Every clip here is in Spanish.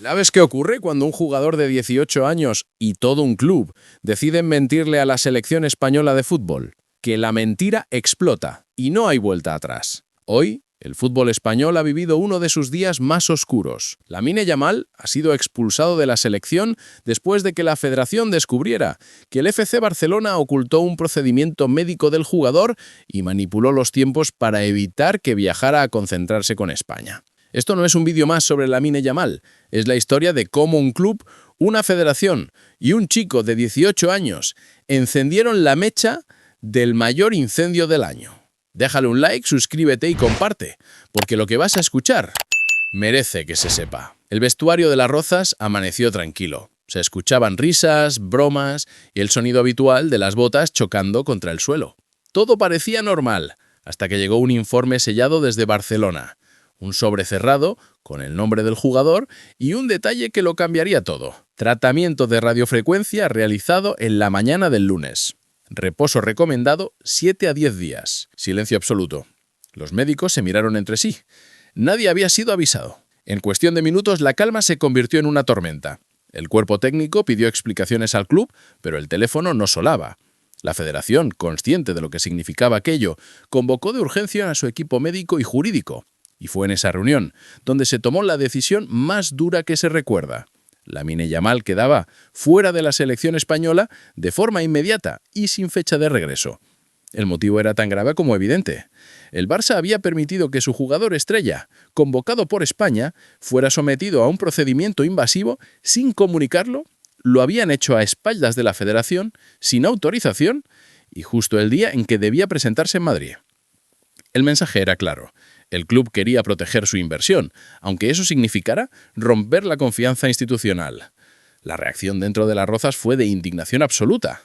¿Sabes qué ocurre cuando un jugador de 18 años y todo un club deciden mentirle a la selección española de fútbol? Que la mentira explota y no hay vuelta atrás. Hoy, el fútbol español ha vivido uno de sus días más oscuros. Lamine Yamal ha sido expulsado de la selección después de que la federación descubriera que el FC Barcelona ocultó un procedimiento médico del jugador y manipuló los tiempos para evitar que viajara a concentrarse con España. Esto no es un vídeo más sobre Lamine Yamal, es la historia de cómo un club, una federación y un chico de 18 años encendieron la mecha del mayor incendio del año. Déjale un like, suscríbete y comparte, porque lo que vas a escuchar merece que se sepa. El vestuario de las Rozas amaneció tranquilo. Se escuchaban risas, bromas y el sonido habitual de las botas chocando contra el suelo. Todo parecía normal, hasta que llegó un informe sellado desde Barcelona. Un sobre cerrado, con el nombre del jugador y un detalle que lo cambiaría todo. Tratamiento de radiofrecuencia realizado en la mañana del lunes. Reposo recomendado 7 a 10 días. Silencio absoluto. Los médicos se miraron entre sí. Nadie había sido avisado. En cuestión de minutos la calma se convirtió en una tormenta. El cuerpo técnico pidió explicaciones al club, pero el teléfono no sonaba. La federación, consciente de lo que significaba aquello, convocó de urgencia a su equipo médico y jurídico. Y fue en esa reunión donde se tomó la decisión más dura que se recuerda. Lamine Yamal quedaba fuera de la selección española de forma inmediata y sin fecha de regreso. El motivo era tan grave como evidente. El Barça había permitido que su jugador estrella, convocado por España, fuera sometido a un procedimiento invasivo sin comunicarlo, lo habían hecho a espaldas de la federación, sin autorización, y justo el día en que debía presentarse en Madrid. El mensaje era claro. El club quería proteger su inversión, aunque eso significara romper la confianza institucional. La reacción dentro de las Rozas fue de indignación absoluta.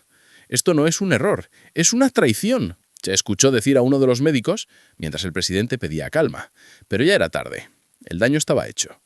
Esto no es un error, es una traición, se escuchó decir a uno de los médicos mientras el presidente pedía calma. Pero ya era tarde. El daño estaba hecho.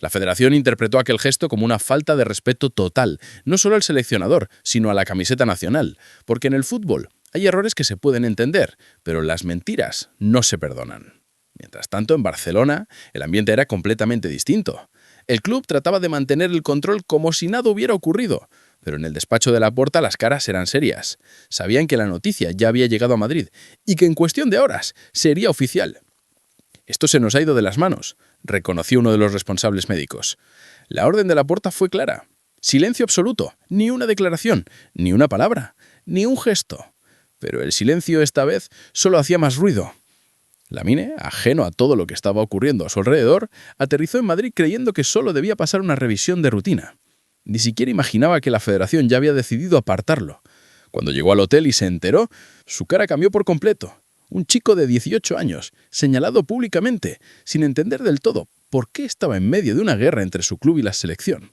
La federación interpretó aquel gesto como una falta de respeto total, no solo al seleccionador, sino a la camiseta nacional, porque en el fútbol hay errores que se pueden entender, pero las mentiras no se perdonan. Mientras tanto, en Barcelona, el ambiente era completamente distinto. El club trataba de mantener el control como si nada hubiera ocurrido, pero en el despacho de Laporta las caras eran serias. Sabían que la noticia ya había llegado a Madrid y que en cuestión de horas sería oficial. Esto se nos ha ido de las manos, reconoció uno de los responsables médicos. La orden de Laporta fue clara. Silencio absoluto, ni una declaración, ni una palabra, ni un gesto. Pero el silencio esta vez solo hacía más ruido. Lamine, ajeno a todo lo que estaba ocurriendo a su alrededor, aterrizó en Madrid creyendo que solo debía pasar una revisión de rutina. Ni siquiera imaginaba que la federación ya había decidido apartarlo. Cuando llegó al hotel y se enteró, su cara cambió por completo. Un chico de 18 años, señalado públicamente, sin entender del todo por qué estaba en medio de una guerra entre su club y la selección.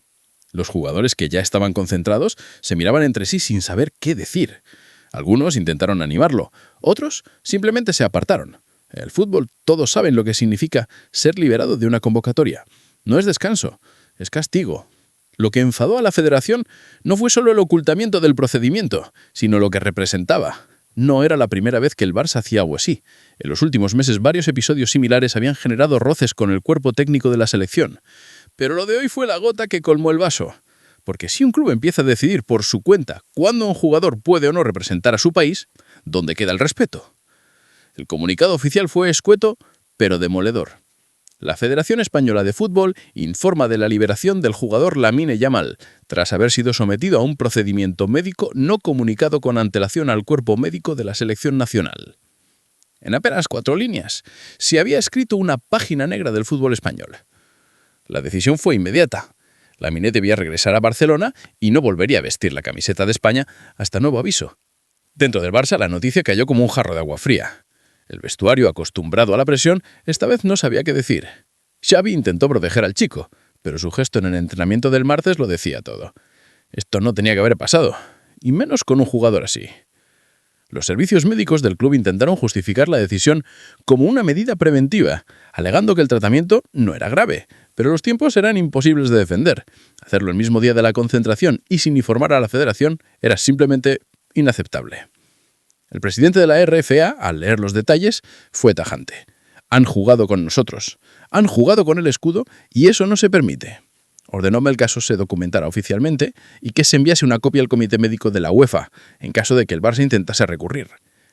Los jugadores que ya estaban concentrados se miraban entre sí sin saber qué decir. Algunos intentaron animarlo, otros simplemente se apartaron. En el fútbol todos saben lo que significa ser liberado de una convocatoria. No es descanso, es castigo. Lo que enfadó a la federación no fue solo el ocultamiento del procedimiento, sino lo que representaba. No era la primera vez que el Barça hacía algo así. En los últimos meses varios episodios similares habían generado roces con el cuerpo técnico de la selección. Pero lo de hoy fue la gota que colmó el vaso. Porque si un club empieza a decidir por su cuenta cuándo un jugador puede o no representar a su país, ¿dónde queda el respeto? El comunicado oficial fue escueto, pero demoledor. La Federación Española de Fútbol informa de la liberación del jugador Lamine Yamal, tras haber sido sometido a un procedimiento médico no comunicado con antelación al cuerpo médico de la selección nacional. En apenas 4 líneas, se había escrito una página negra del fútbol español. La decisión fue inmediata. Lamine debía regresar a Barcelona y no volvería a vestir la camiseta de España hasta nuevo aviso. Dentro del Barça, la noticia cayó como un jarro de agua fría. El vestuario, acostumbrado a la presión, esta vez no sabía qué decir. Xavi intentó proteger al chico, pero su gesto en el entrenamiento del martes lo decía todo. Esto no tenía que haber pasado, y menos con un jugador así. Los servicios médicos del club intentaron justificar la decisión como una medida preventiva, alegando que el tratamiento no era grave, pero los tiempos eran imposibles de defender. Hacerlo el mismo día de la concentración y sin informar a la federación era simplemente inaceptable. El presidente de la RFA, al leer los detalles, fue tajante. Han jugado con nosotros, han jugado con el escudo y eso no se permite. Ordenó que el caso se documentara oficialmente y que se enviase una copia al comité médico de la UEFA, en caso de que el Barça intentase recurrir.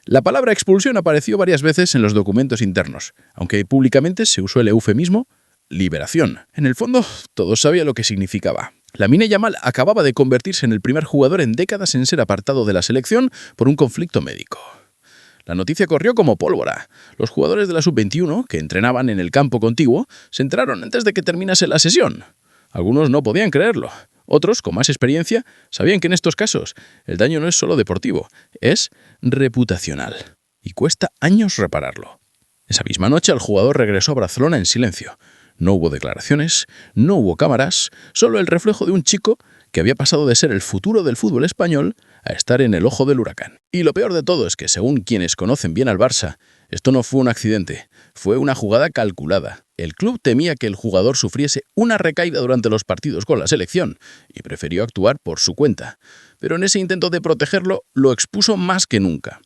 La palabra expulsión apareció varias veces en los documentos internos, aunque públicamente se usó el eufemismo liberación. En el fondo, todos sabían lo que significaba. Lamine Yamal acababa de convertirse en el primer jugador en décadas en ser apartado de la selección por un conflicto médico. La noticia corrió como pólvora. Los jugadores de la sub-21, que entrenaban en el campo contiguo, se enteraron antes de que terminase la sesión. Algunos no podían creerlo. Otros, con más experiencia, sabían que en estos casos el daño no es solo deportivo, es reputacional. Y cuesta años repararlo. Esa misma noche el jugador regresó a Barcelona en silencio. No hubo declaraciones, no hubo cámaras, solo el reflejo de un chico que había pasado de ser el futuro del fútbol español a estar en el ojo del huracán. Y lo peor de todo es que, según quienes conocen bien al Barça, esto no fue un accidente, fue una jugada calculada. El club temía que el jugador sufriese una recaída durante los partidos con la selección y prefirió actuar por su cuenta. Pero en ese intento de protegerlo, lo expuso más que nunca.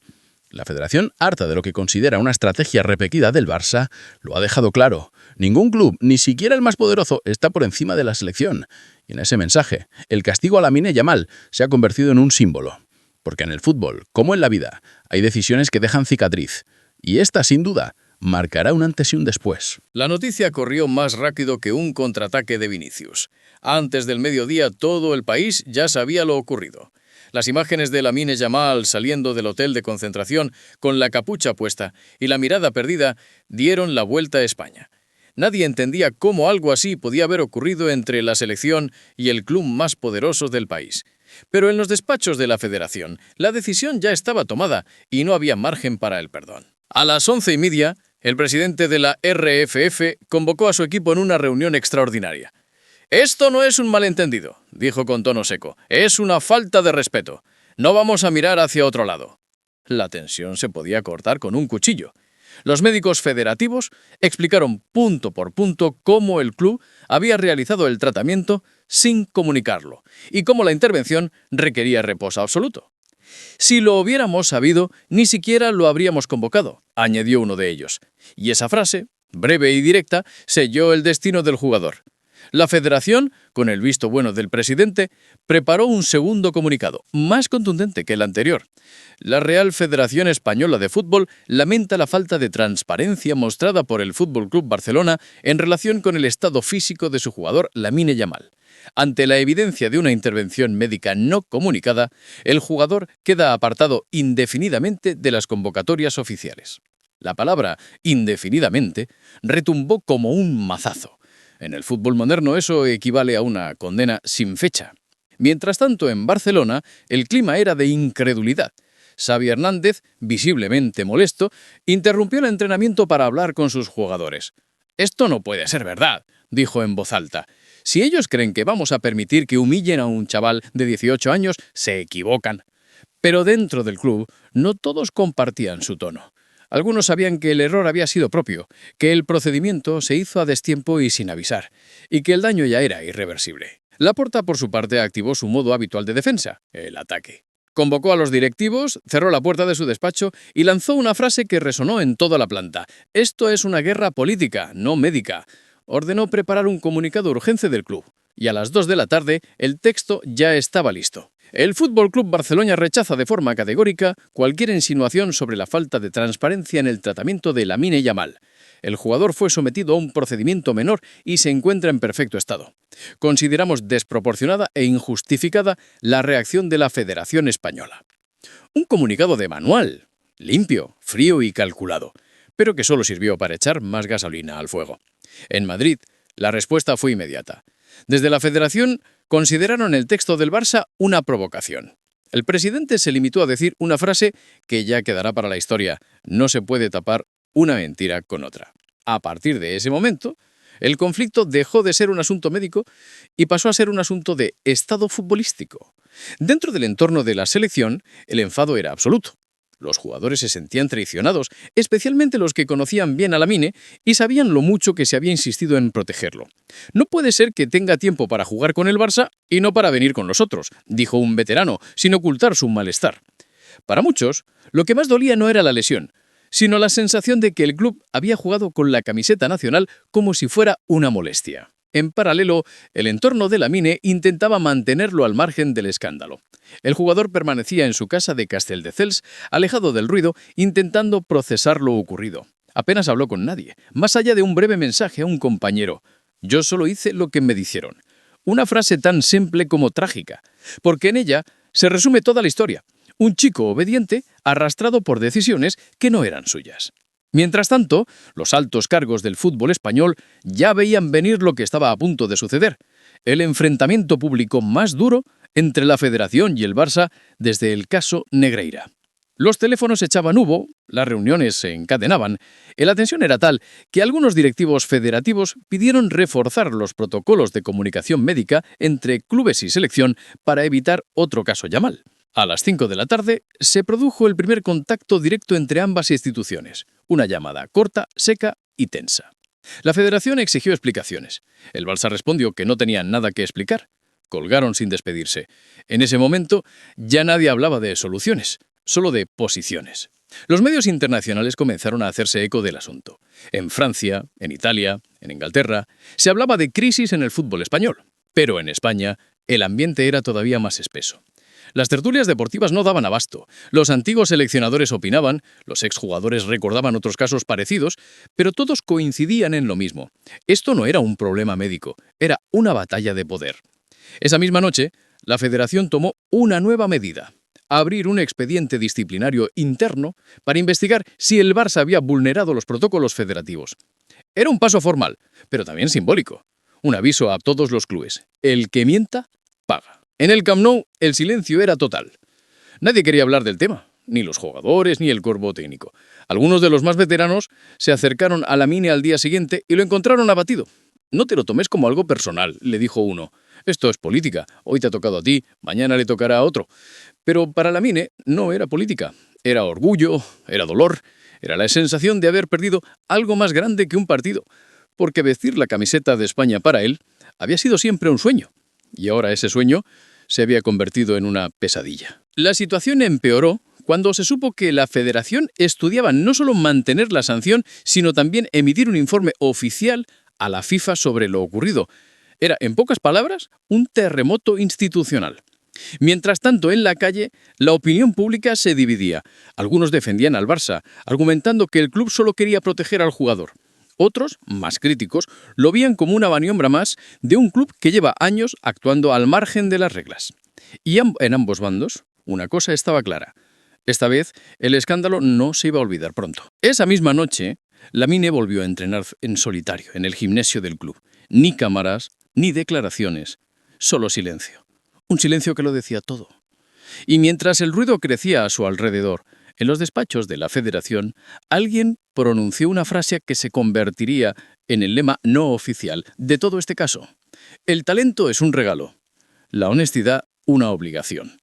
La Federación, harta de lo que considera una estrategia repetida del Barça, lo ha dejado claro. Ningún club, ni siquiera el más poderoso, está por encima de la selección. Y en ese mensaje, el castigo a Lamine Yamal se ha convertido en un símbolo. Porque en el fútbol, como en la vida, hay decisiones que dejan cicatriz. Y esta, sin duda, marcará un antes y un después. La noticia corrió más rápido que un contraataque de Vinicius. Antes del mediodía todo el país ya sabía lo ocurrido. Las imágenes de Lamine Yamal saliendo del hotel de concentración con la capucha puesta y la mirada perdida dieron la vuelta a España. Nadie entendía cómo algo así podía haber ocurrido entre la selección y el club más poderoso del país. Pero en los despachos de la Federación, la decisión ya estaba tomada y no había margen para el perdón. A las 11:30, el presidente de la RFF convocó a su equipo en una reunión extraordinaria. «Esto no es un malentendido», dijo con tono seco. «Es una falta de respeto. No vamos a mirar hacia otro lado». La tensión se podía cortar con un cuchillo. Los médicos federativos explicaron punto por punto cómo el club había realizado el tratamiento sin comunicarlo y cómo la intervención requería reposo absoluto. «Si lo hubiéramos sabido, ni siquiera lo habríamos convocado», añadió uno de ellos. Y esa frase, breve y directa, selló el destino del jugador. La Federación, con el visto bueno del presidente, preparó un segundo comunicado, más contundente que el anterior. La Real Federación Española de Fútbol lamenta la falta de transparencia mostrada por el FC Barcelona en relación con el estado físico de su jugador Lamine Yamal. Ante la evidencia de una intervención médica no comunicada, el jugador queda apartado indefinidamente de las convocatorias oficiales. La palabra indefinidamente retumbó como un mazazo. En el fútbol moderno eso equivale a una condena sin fecha. Mientras tanto, en Barcelona, el clima era de incredulidad. Xavi Hernández, visiblemente molesto, interrumpió el entrenamiento para hablar con sus jugadores. «Esto no puede ser verdad», dijo en voz alta. «Si ellos creen que vamos a permitir que humillen a un chaval de 18 años, se equivocan». Pero dentro del club, no todos compartían su tono. Algunos sabían que el error había sido propio, que el procedimiento se hizo a destiempo y sin avisar, y que el daño ya era irreversible. Laporta, por su parte, activó su modo habitual de defensa, el ataque. Convocó a los directivos, cerró la puerta de su despacho y lanzó una frase que resonó en toda la planta. «Esto es una guerra política, no médica». Ordenó preparar un comunicado urgente del club, y a las 2 de la tarde el texto ya estaba listo. El FC Barcelona rechaza de forma categórica cualquier insinuación sobre la falta de transparencia en el tratamiento de Lamine Yamal. El jugador fue sometido a un procedimiento menor y se encuentra en perfecto estado. Consideramos desproporcionada e injustificada la reacción de la Federación Española. Un comunicado de manual, limpio, frío y calculado, pero que solo sirvió para echar más gasolina al fuego. En Madrid, la respuesta fue inmediata. Desde la Federación consideraron el texto del Barça una provocación. El presidente se limitó a decir una frase que ya quedará para la historia: no se puede tapar una mentira con otra. A partir de ese momento, el conflicto dejó de ser un asunto médico y pasó a ser un asunto de estado futbolístico. Dentro del entorno de la selección, el enfado era absoluto. Los jugadores se sentían traicionados, especialmente los que conocían bien a Lamine y sabían lo mucho que se había insistido en protegerlo. «No puede ser que tenga tiempo para jugar con el Barça y no para venir con nosotros», dijo un veterano, sin ocultar su malestar. Para muchos, lo que más dolía no era la lesión, sino la sensación de que el club había jugado con la camiseta nacional como si fuera una molestia. En paralelo, el entorno de Lamine intentaba mantenerlo al margen del escándalo. El jugador permanecía en su casa de Castelldefels, alejado del ruido, intentando procesar lo ocurrido. Apenas habló con nadie, más allá de un breve mensaje a un compañero. «Yo solo hice lo que me dijeron». Una frase tan simple como trágica, porque en ella se resume toda la historia. Un chico obediente arrastrado por decisiones que no eran suyas. Mientras tanto, los altos cargos del fútbol español ya veían venir lo que estaba a punto de suceder. El enfrentamiento público más duro entre la Federación y el Barça desde el caso Negreira. Los teléfonos echaban humo, las reuniones se encadenaban, y la tensión era tal que algunos directivos federativos pidieron reforzar los protocolos de comunicación médica entre clubes y selección para evitar otro caso Yamal. A las 5 de la tarde se produjo el primer contacto directo entre ambas instituciones, una llamada corta, seca y tensa. La Federación exigió explicaciones. El Barça respondió que no tenían nada que explicar. Colgaron sin despedirse. En ese momento ya nadie hablaba de soluciones, solo de posiciones. Los medios internacionales comenzaron a hacerse eco del asunto. En Francia, en Italia, en Inglaterra, se hablaba de crisis en el fútbol español. Pero en España, el ambiente era todavía más espeso. Las tertulias deportivas no daban abasto. Los antiguos seleccionadores opinaban, los exjugadores recordaban otros casos parecidos, pero todos coincidían en lo mismo. Esto no era un problema médico, era una batalla de poder. Esa misma noche, la Federación tomó una nueva medida: abrir un expediente disciplinario interno para investigar si el Barça había vulnerado los protocolos federativos. Era un paso formal, pero también simbólico. Un aviso a todos los clubes: el que mienta, paga. En el Camp Nou, el silencio era total. Nadie quería hablar del tema, ni los jugadores ni el cuerpo técnico. Algunos de los más veteranos se acercaron a Lamine al día siguiente y lo encontraron abatido. «No te lo tomes como algo personal», le dijo uno. «Esto es política. Hoy te ha tocado a ti, mañana le tocará a otro». Pero para Lamine no era política. Era orgullo, era dolor, era la sensación de haber perdido algo más grande que un partido. Porque vestir la camiseta de España para él había sido siempre un sueño. Y ahora ese sueño se había convertido en una pesadilla. La situación empeoró cuando se supo que la Federación estudiaba no solo mantener la sanción, sino también emitir un informe oficial a la FIFA sobre lo ocurrido. Era, en pocas palabras, un terremoto institucional. Mientras tanto, en la calle, la opinión pública se dividía. Algunos defendían al Barça, argumentando que el club solo quería proteger al jugador. Otros, más críticos, lo veían como una maniobra más de un club que lleva años actuando al margen de las reglas. Y en ambos bandos, una cosa estaba clara: esta vez, el escándalo no se iba a olvidar pronto. Esa misma noche, Lamine volvió a entrenar en solitario, en el gimnasio del club. Ni cámaras, ni declaraciones, solo silencio. Un silencio que lo decía todo. Y mientras el ruido crecía a su alrededor, en los despachos de la Federación, alguien pronunció una frase que se convertiría en el lema no oficial de todo este caso. El talento es un regalo, la honestidad una obligación.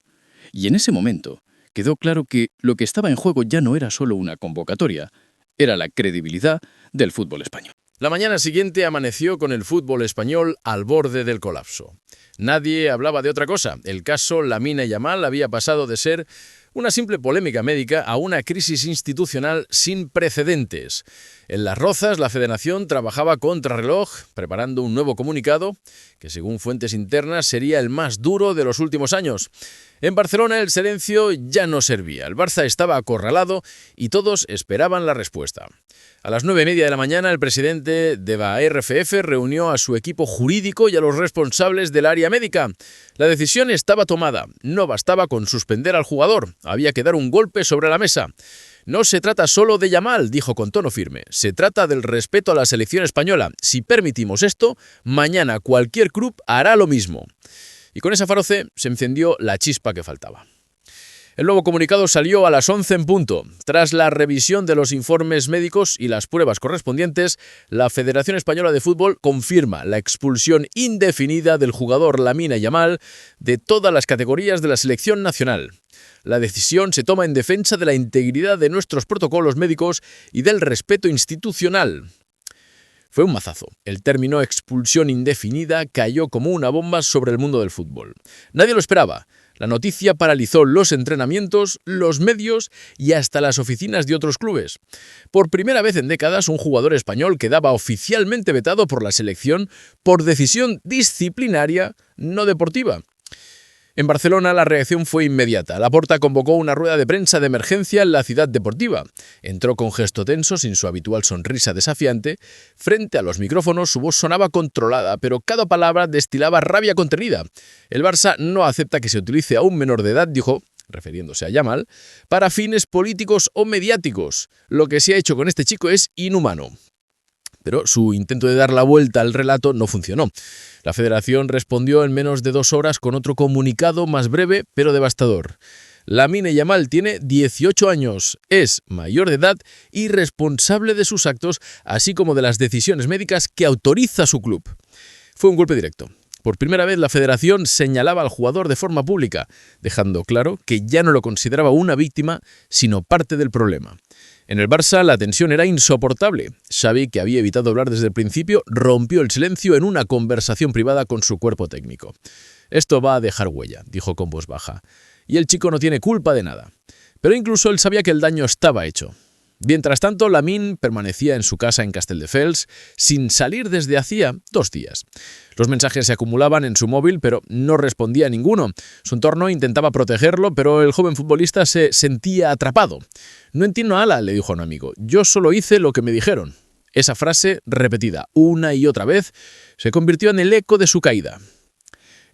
Y en ese momento quedó claro que lo que estaba en juego ya no era solo una convocatoria, era la credibilidad del fútbol español. La mañana siguiente amaneció con el fútbol español al borde del colapso. Nadie hablaba de otra cosa. El caso Lamine Yamal había pasado de ser una simple polémica médica a una crisis institucional sin precedentes. En Las Rozas, la Federación trabajaba contrarreloj, preparando un nuevo comunicado que, según fuentes internas, sería el más duro de los últimos años. En Barcelona, el silencio ya no servía. El Barça estaba acorralado y todos esperaban la respuesta. A las 9:30 de la mañana, el presidente de la RFF reunió a su equipo jurídico y a los responsables del área médica. La decisión estaba tomada. No bastaba con suspender al jugador. Había que dar un golpe sobre la mesa. «No se trata solo de Yamal», dijo con tono firme. «Se trata del respeto a la selección española. Si permitimos esto, mañana cualquier club hará lo mismo». Y con esa feroce se encendió la chispa que faltaba. El nuevo comunicado salió a las 11 en punto. Tras la revisión de los informes médicos y las pruebas correspondientes, la Federación Española de Fútbol confirma la expulsión indefinida del jugador Lamine Yamal de todas las categorías de la selección nacional. La decisión se toma en defensa de la integridad de nuestros protocolos médicos y del respeto institucional. Fue un mazazo. El término expulsión indefinida cayó como una bomba sobre el mundo del fútbol. Nadie lo esperaba. La noticia paralizó los entrenamientos, los medios y hasta las oficinas de otros clubes. Por primera vez en décadas, un jugador español quedaba oficialmente vetado por la selección por decisión disciplinaria, no deportiva. En Barcelona la reacción fue inmediata. Laporta convocó una rueda de prensa de emergencia en la ciudad deportiva. Entró con gesto tenso, sin su habitual sonrisa desafiante. Frente a los micrófonos su voz sonaba controlada, pero cada palabra destilaba rabia contenida. El Barça no acepta que se utilice a un menor de edad, dijo, refiriéndose a Yamal, para fines políticos o mediáticos. Lo que se ha hecho con este chico es inhumano. Pero su intento de dar la vuelta al relato no funcionó. La Federación respondió en menos de 2 horas con otro comunicado más breve pero devastador. Lamine Yamal tiene 18 años, es mayor de edad y responsable de sus actos, así como de las decisiones médicas que autoriza su club. Fue un golpe directo. Por primera vez la Federación señalaba al jugador de forma pública, dejando claro que ya no lo consideraba una víctima, sino parte del problema. En el Barça la tensión era insoportable. Xavi, que había evitado hablar desde el principio, rompió el silencio en una conversación privada con su cuerpo técnico. «Esto va a dejar huella», dijo con voz baja. «Y el chico no tiene culpa de nada». Pero incluso él sabía que el daño estaba hecho. Mientras tanto, Lamine permanecía en su casa en Castelldefels sin salir desde hacía 2 días. Los mensajes se acumulaban en su móvil, pero no respondía a ninguno. Su entorno intentaba protegerlo, pero el joven futbolista se sentía atrapado. «No entiendo nada», le dijo a un amigo. «Yo solo hice lo que me dijeron». Esa frase, repetida una y otra vez, se convirtió en el eco de su caída.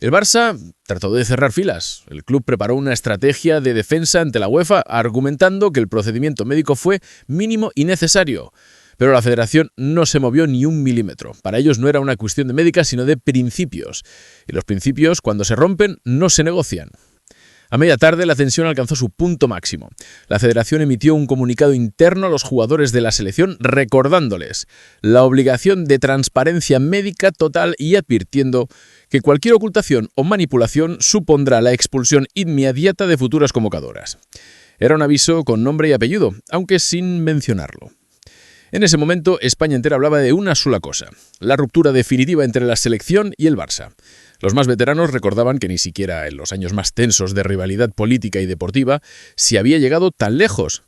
El Barça trató de cerrar filas. El club preparó una estrategia de defensa ante la UEFA, argumentando que el procedimiento médico fue mínimo y necesario. Pero la Federación no se movió ni un milímetro. Para ellos no era una cuestión de médica, sino de principios. Y los principios, cuando se rompen, no se negocian. A media tarde la tensión alcanzó su punto máximo. La Federación emitió un comunicado interno a los jugadores de la selección recordándoles la obligación de transparencia médica total y advirtiendo que cualquier ocultación o manipulación supondrá la expulsión inmediata de futuras convocadoras. Era un aviso con nombre y apellido, aunque sin mencionarlo. En ese momento, España entera hablaba de una sola cosa: la ruptura definitiva entre la selección y el Barça. Los más veteranos recordaban que ni siquiera en los años más tensos de rivalidad política y deportiva se había llegado tan lejos.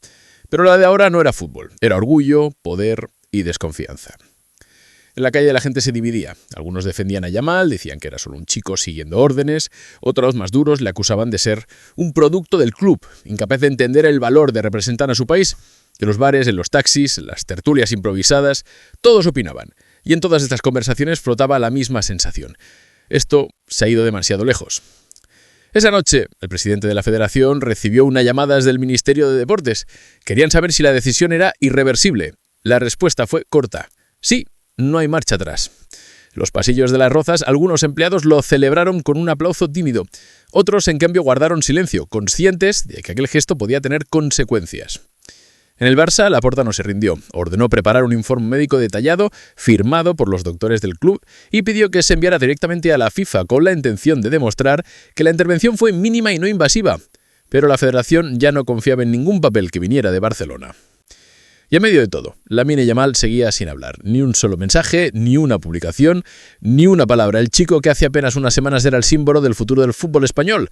Pero la de ahora no era fútbol, era orgullo, poder y desconfianza. En la calle la gente se dividía. Algunos defendían a Yamal, decían que era solo un chico siguiendo órdenes. Otros, más duros, le acusaban de ser un producto del club, incapaz de entender el valor de representar a su país. En los bares, en los taxis, en las tertulias improvisadas, todos opinaban. Y en todas estas conversaciones flotaba la misma sensación: esto se ha ido demasiado lejos. Esa noche, el presidente de la Federación recibió una llamada desde el Ministerio de Deportes. Querían saber si la decisión era irreversible. La respuesta fue corta: sí, no hay marcha atrás. En los pasillos de Las Rozas, algunos empleados lo celebraron con un aplauso tímido. Otros, en cambio, guardaron silencio, conscientes de que aquel gesto podía tener consecuencias. En el Barça, Laporta no se rindió. Ordenó preparar un informe médico detallado, firmado por los doctores del club, y pidió que se enviara directamente a la FIFA con la intención de demostrar que la intervención fue mínima y no invasiva. Pero la Federación ya no confiaba en ningún papel que viniera de Barcelona. Y en medio de todo, Lamine Yamal seguía sin hablar. Ni un solo mensaje, ni una publicación, ni una palabra. El chico que hace apenas unas semanas era el símbolo del futuro del fútbol español,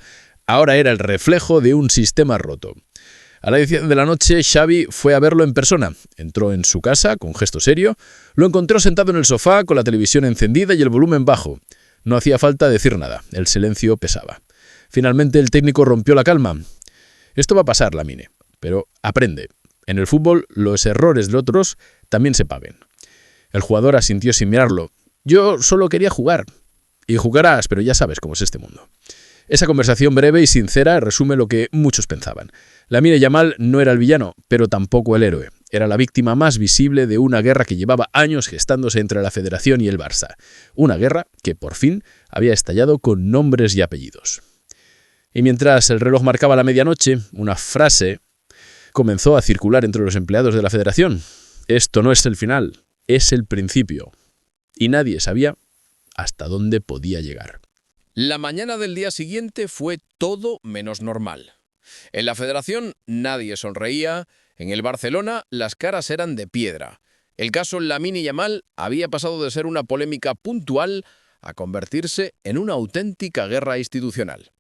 ahora era el reflejo de un sistema roto. A la 10 de la noche, Xavi fue a verlo en persona. Entró en su casa, con gesto serio. Lo encontró sentado en el sofá, con la televisión encendida y el volumen bajo. No hacía falta decir nada. El silencio pesaba. Finalmente, el técnico rompió la calma. Esto va a pasar, Lamine, pero aprende. En el fútbol, los errores de otros también se paguen. El jugador asintió sin mirarlo. Yo solo quería jugar. Y jugarás, pero ya sabes cómo es este mundo. Esa conversación breve y sincera resume lo que muchos pensaban. Lamine Yamal no era el villano, pero tampoco el héroe. Era la víctima más visible de una guerra que llevaba años gestándose entre la Federación y el Barça. Una guerra que por fin había estallado con nombres y apellidos. Y mientras el reloj marcaba la medianoche, una frase comenzó a circular entre los empleados de la Federación. Esto no es el final, es el principio. Y nadie sabía hasta dónde podía llegar. La mañana del día siguiente fue todo menos normal. En la Federación nadie sonreía, en el Barcelona las caras eran de piedra. El caso Lamine Yamal había pasado de ser una polémica puntual a convertirse en una auténtica guerra institucional.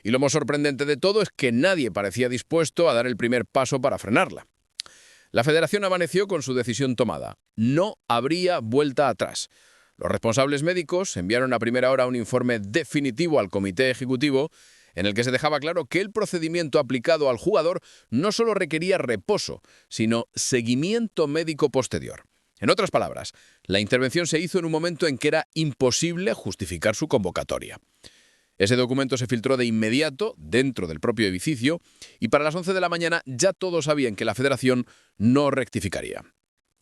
Y lo más sorprendente de todo es que nadie parecía dispuesto a dar el primer paso para frenarla. La Federación amaneció con su decisión tomada. No habría vuelta atrás. Los responsables médicos enviaron a primera hora un informe definitivo al Comité Ejecutivo en el que se dejaba claro que el procedimiento aplicado al jugador no solo requería reposo, sino seguimiento médico posterior. En otras palabras, la intervención se hizo en un momento en que era imposible justificar su convocatoria. Ese documento se filtró de inmediato dentro del propio edificio y para las 11 de la mañana ya todos sabían que la Federación no rectificaría.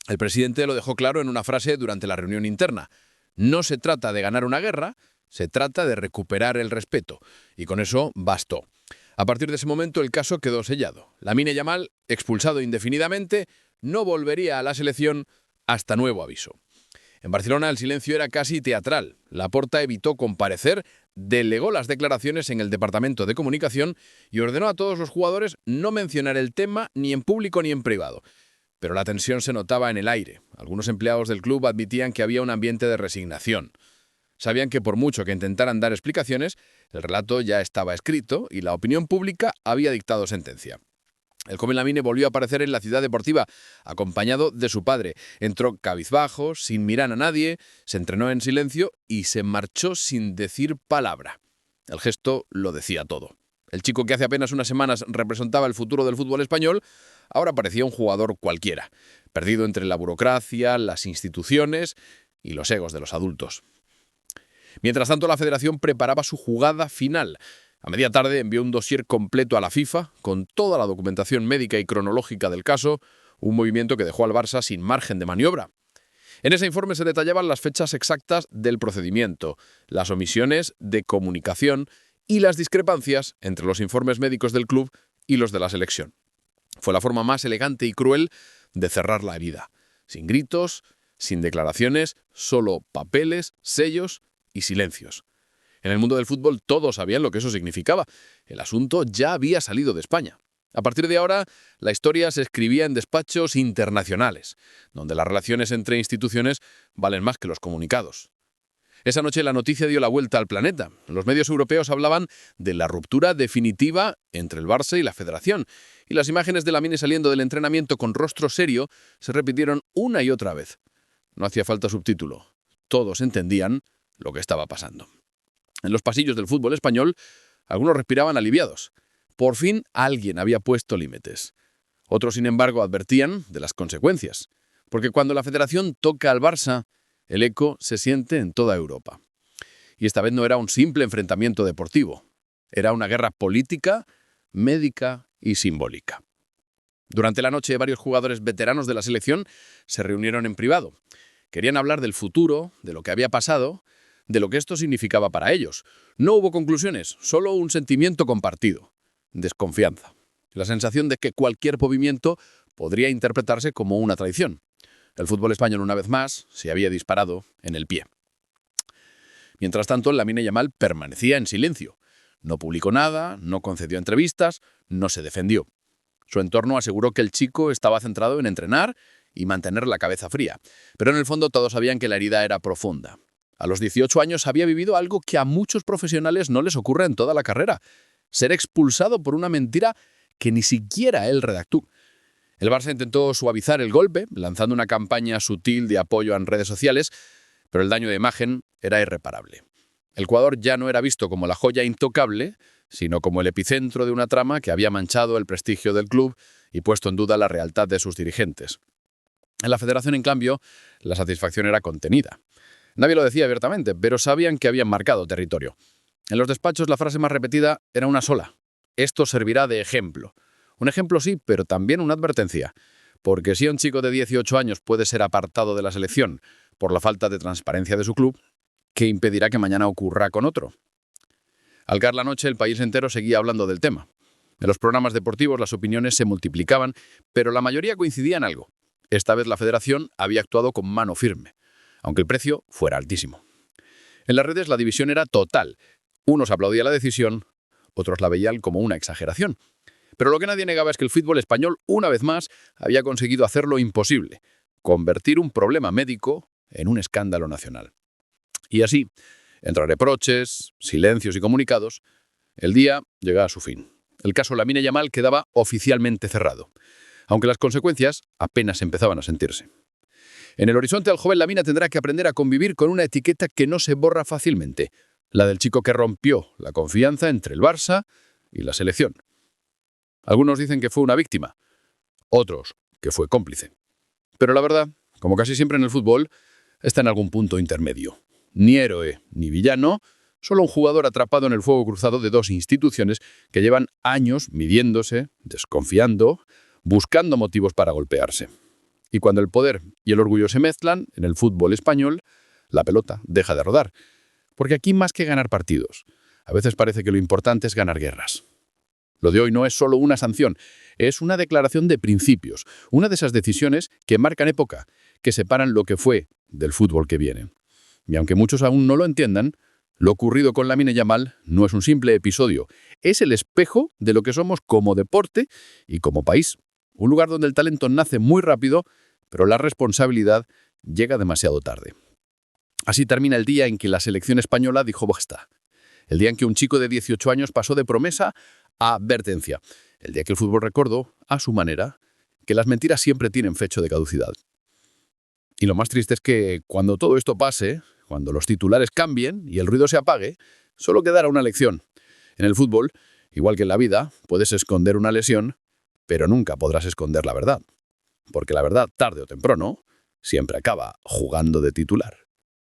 El presidente lo dejó claro en una frase durante la reunión interna. No se trata de ganar una guerra, se trata de recuperar el respeto. Y con eso bastó. A partir de ese momento el caso quedó sellado. Lamine Yamal, expulsado indefinidamente, no volvería a la selección hasta nuevo aviso. En Barcelona el silencio era casi teatral. Laporta evitó comparecer, delegó las declaraciones en el Departamento de Comunicación y ordenó a todos los jugadores no mencionar el tema ni en público ni en privado. Pero la tensión se notaba en el aire. Algunos empleados del club admitían que había un ambiente de resignación. Sabían que por mucho que intentaran dar explicaciones, el relato ya estaba escrito y la opinión pública había dictado sentencia. El joven Lamine volvió a aparecer en la ciudad deportiva, acompañado de su padre. Entró cabizbajo, sin mirar a nadie, se entrenó en silencio y se marchó sin decir palabra. El gesto lo decía todo. El chico que hace apenas unas semanas representaba el futuro del fútbol español, ahora parecía un jugador cualquiera, perdido entre la burocracia, las instituciones y los egos de los adultos. Mientras tanto, la Federación preparaba su jugada final. A media tarde envió un dossier completo a la FIFA, con toda la documentación médica y cronológica del caso, un movimiento que dejó al Barça sin margen de maniobra. En ese informe se detallaban las fechas exactas del procedimiento, las omisiones de comunicación y las discrepancias entre los informes médicos del club y los de la selección. Fue la forma más elegante y cruel de cerrar la herida. Sin gritos, sin declaraciones, solo papeles, sellos y silencios. En el mundo del fútbol todos sabían lo que eso significaba. El asunto ya había salido de España. A partir de ahora, la historia se escribía en despachos internacionales, donde las relaciones entre instituciones valen más que los comunicados. Esa noche la noticia dio la vuelta al planeta. Los medios europeos hablaban de la ruptura definitiva entre el Barça y la Federación, y las imágenes de Lamine saliendo del entrenamiento con rostro serio se repitieron una y otra vez. No hacía falta subtítulo. Todos entendían lo que estaba pasando. En los pasillos del fútbol español, algunos respiraban aliviados. Por fin alguien había puesto límites. Otros, sin embargo, advertían de las consecuencias, porque cuando la Federación toca al Barça, el eco se siente en toda Europa. Y esta vez no era un simple enfrentamiento deportivo. Era una guerra política, médica y simbólica. Durante la noche, varios jugadores veteranos de la selección se reunieron en privado. Querían hablar del futuro, de lo que había pasado, de lo que esto significaba para ellos. No hubo conclusiones, solo un sentimiento compartido: desconfianza. La sensación de que cualquier movimiento podría interpretarse como una traición. El fútbol español, una vez más, se había disparado en el pie. Mientras tanto, Lamine Yamal permanecía en silencio. No publicó nada, no concedió entrevistas, no se defendió. Su entorno aseguró que el chico estaba centrado en entrenar y mantener la cabeza fría. Pero en el fondo todos sabían que la herida era profunda. A los 18 años había vivido algo que a muchos profesionales no les ocurre en toda la carrera: ser expulsado por una mentira que ni siquiera él redactó. El Barça intentó suavizar el golpe, lanzando una campaña sutil de apoyo en redes sociales, pero el daño de imagen era irreparable. El jugador ya no era visto como la joya intocable, sino como el epicentro de una trama que había manchado el prestigio del club y puesto en duda la lealtad de sus dirigentes. En la Federación, en cambio, la satisfacción era contenida. Nadie lo decía abiertamente, pero sabían que habían marcado territorio. En los despachos la frase más repetida era una sola: esto servirá de ejemplo. Un ejemplo sí, pero también una advertencia. Porque si un chico de 18 años puede ser apartado de la selección por la falta de transparencia de su club, ¿qué impedirá que mañana ocurra con otro? Al caer la noche, el país entero seguía hablando del tema. En los programas deportivos las opiniones se multiplicaban, pero la mayoría coincidía en algo: esta vez la Federación había actuado con mano firme, aunque el precio fuera altísimo. En las redes la división era total. Unos aplaudían la decisión, otros la veían como una exageración. Pero lo que nadie negaba es que el fútbol español, una vez más, había conseguido hacer lo imposible: convertir un problema médico en un escándalo nacional. Y así, entre reproches, silencios y comunicados, El día llegaba a su fin. El caso Lamine Yamal quedaba oficialmente cerrado, aunque las consecuencias apenas empezaban a sentirse. En el horizonte, el joven Lamine tendrá que aprender a convivir con una etiqueta que no se borra fácilmente, la del chico que rompió la confianza entre el Barça y la selección. Algunos dicen que fue una víctima, otros que fue cómplice. Pero la verdad, como casi siempre en el fútbol, está en algún punto intermedio. Ni héroe ni villano, solo un jugador atrapado en el fuego cruzado de dos instituciones que llevan años midiéndose, desconfiando, buscando motivos para golpearse. Y cuando el poder y el orgullo se mezclan, en el fútbol español, la pelota deja de rodar. Porque aquí más que ganar partidos, a veces parece que lo importante es ganar guerras. Lo de hoy no es solo una sanción, es una declaración de principios, una de esas decisiones que marcan época, que separan lo que fue del fútbol que viene. Y aunque muchos aún no lo entiendan, lo ocurrido con Lamine Yamal no es un simple episodio, es el espejo de lo que somos como deporte y como país. Un lugar donde el talento nace muy rápido, pero la responsabilidad llega demasiado tarde. Así termina el día en que la selección española dijo basta. El día en que un chico de 18 años pasó de promesa a advertencia. El día que el fútbol recordó, a su manera, que las mentiras siempre tienen fecha de caducidad. Y lo más triste es que cuando todo esto pase, cuando los titulares cambien y el ruido se apague, solo quedará una lección. En el fútbol, igual que en la vida, puedes esconder una lesión, pero nunca podrás esconder la verdad. Porque la verdad, tarde o temprano, siempre acaba jugando de titular.